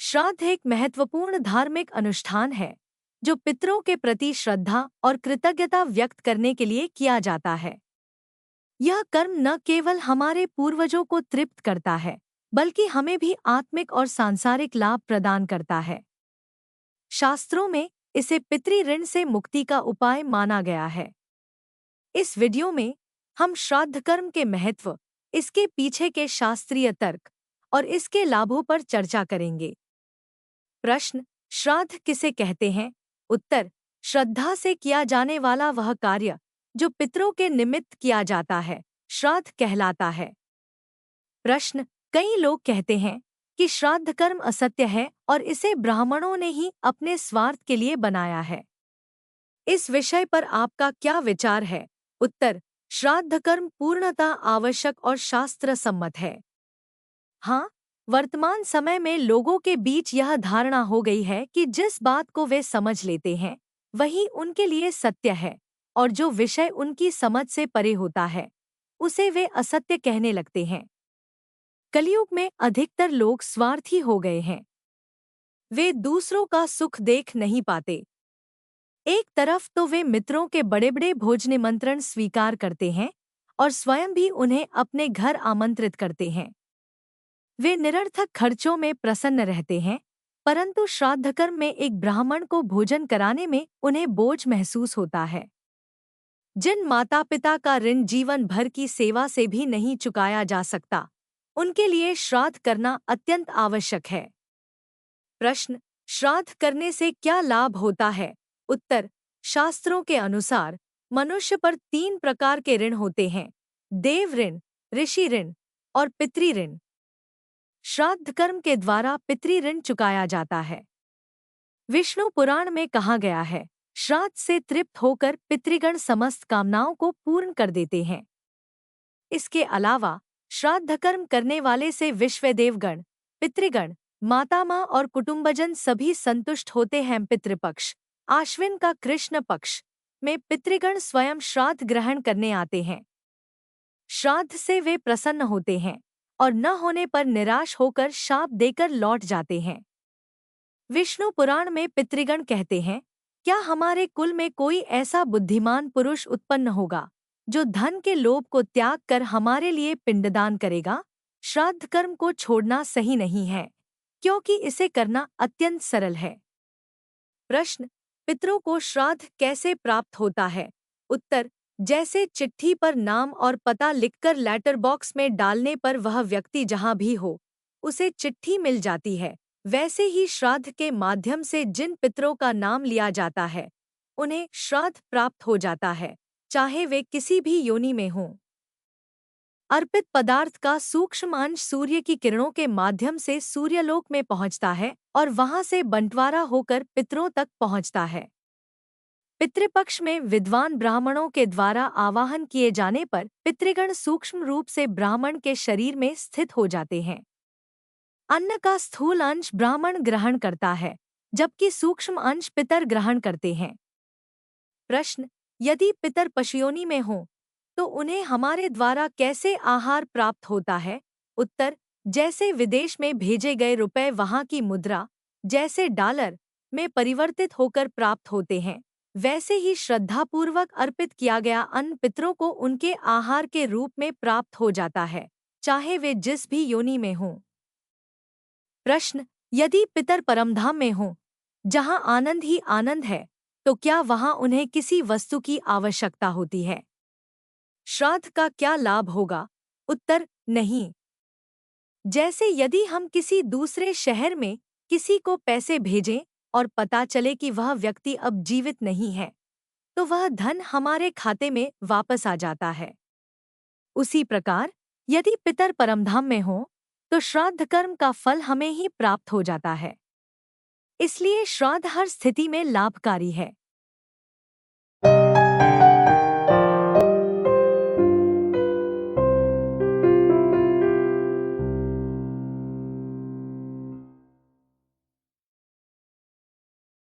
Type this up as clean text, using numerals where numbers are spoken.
श्राद्ध एक महत्वपूर्ण धार्मिक अनुष्ठान है जो पितरों के प्रति श्रद्धा और कृतज्ञता व्यक्त करने के लिए किया जाता है। यह कर्म न केवल हमारे पूर्वजों को तृप्त करता है, बल्कि हमें भी आत्मिक और सांसारिक लाभ प्रदान करता है। शास्त्रों में इसे पितृ ऋण से मुक्ति का उपाय माना गया है। इस वीडियो में हम श्राद्ध कर्म के महत्व, इसके पीछे के शास्त्रीय तर्क और इसके लाभों पर चर्चा करेंगे। प्रश्न, श्राद्ध किसे कहते हैं? उत्तर, श्रद्धा से किया जाने वाला वह कार्य जो पितरों के निमित्त किया जाता है, श्राद्ध कहलाता है। प्रश्न, कई लोग कहते हैं कि श्राद्ध कर्म असत्य है और इसे ब्राह्मणों ने ही अपने स्वार्थ के लिए बनाया है। इस विषय पर आपका क्या विचार है? उत्तर, श्राद्ध कर्म पूर्णतः आवश्यक और शास्त्र सम्मत है। हाँ, वर्तमान समय में लोगों के बीच यह धारणा हो गई है कि जिस बात को वे समझ लेते हैं वही उनके लिए सत्य है, और जो विषय उनकी समझ से परे होता है उसे वे असत्य कहने लगते हैं। कलयुग में अधिकतर लोग स्वार्थी हो गए हैं। वे दूसरों का सुख देख नहीं पाते। एक तरफ तो वे मित्रों के बड़े बड़े भोज निमंत्रण स्वीकार करते हैं और स्वयं भी उन्हें अपने घर आमंत्रित करते हैं। वे निरर्थक खर्चों में प्रसन्न रहते हैं, परंतु श्राद्ध कर्म में एक ब्राह्मण को भोजन कराने में उन्हें बोझ महसूस होता है। जिन माता पिता का ऋण जीवन भर की सेवा से भी नहीं चुकाया जा सकता, उनके लिए श्राद्ध करना अत्यंत आवश्यक है। प्रश्न, श्राद्ध करने से क्या लाभ होता है? उत्तर, शास्त्रों के अनुसार मनुष्य पर 3 प्रकार के ऋण होते हैं: देव ऋण, ऋषि ऋण और पितृ ऋण। श्राद्ध कर्म के द्वारा पितृ ऋण चुकाया जाता है। विष्णु पुराण में कहा गया है, श्राद्ध से तृप्त होकर पितृगण समस्त कामनाओं को पूर्ण कर देते हैं। इसके अलावा श्राद्ध कर्म करने वाले से विश्वदेवगण, पितृगण, मातामह और कुटुंबजन सभी संतुष्ट होते हैं। पितृपक्ष, आश्विन का कृष्ण पक्ष में पितृगण स्वयं श्राद्ध ग्रहण करने आते हैं। श्राद्ध से वे प्रसन्न होते हैं और न होने पर निराश होकर शाप देकर लौट जाते हैं। विष्णु पुराण में पितृगण कहते हैं, क्या हमारे कुल में कोई ऐसा बुद्धिमान पुरुष उत्पन्न होगा जो धन के लोभ को त्याग कर हमारे लिए पिंडदान करेगा? श्राद्ध कर्म को छोड़ना सही नहीं है, क्योंकि इसे करना अत्यंत सरल है। प्रश्न, पितरों को श्राद्ध कैसे प्राप्त होता है? उत्तर, जैसे चिट्ठी पर नाम और पता लिखकर लेटर बॉक्स में डालने पर वह व्यक्ति जहां भी हो उसे चिट्ठी मिल जाती है, वैसे ही श्राद्ध के माध्यम से जिन पितरों का नाम लिया जाता है उन्हें श्राद्ध प्राप्त हो जाता है, चाहे वे किसी भी योनि में हों। अर्पित पदार्थ का सूक्ष्म अंश सूर्य की किरणों के माध्यम से सूर्यलोक में पहुंचता है और वहां से बंटवारा होकर पितरों तक पहुंचता है। पितृपक्ष में विद्वान ब्राह्मणों के द्वारा आवाहन किए जाने पर पितृगण सूक्ष्म रूप से ब्राह्मण के शरीर में स्थित हो जाते हैं। अन्न का स्थूल अंश ब्राह्मण ग्रहण करता है, जबकि सूक्ष्म अंश पितर ग्रहण करते हैं। प्रश्न, यदि पितर पशुयोनि में हों तो उन्हें हमारे द्वारा कैसे आहार प्राप्त होता है? उत्तर, जैसे विदेश में भेजे गए रुपए वहां की मुद्रा, जैसे डॉलर, में परिवर्तित होकर प्राप्त होते हैं, वैसे ही श्रद्धापूर्वक अर्पित किया गया अन्न पितरों को उनके आहार के रूप में प्राप्त हो जाता है, चाहे वे जिस भी योनि में हों। प्रश्न, यदि पितर परमधाम में हों, जहां आनंद ही आनंद है, तो क्या वहां उन्हें किसी वस्तु की आवश्यकता होती है? श्राद्ध का क्या लाभ होगा? उत्तर, नहीं। जैसे यदि हम किसी दूसरे शहर में किसी को पैसे भेजें और पता चले कि वह व्यक्ति अब जीवित नहीं है, तो वह धन हमारे खाते में वापस आ जाता है। उसी प्रकार यदि पितर परमधाम में हों, तो श्राद्ध कर्म का फल हमें ही प्राप्त हो जाता है। इसलिए श्राद्ध हर स्थिति में लाभकारी है।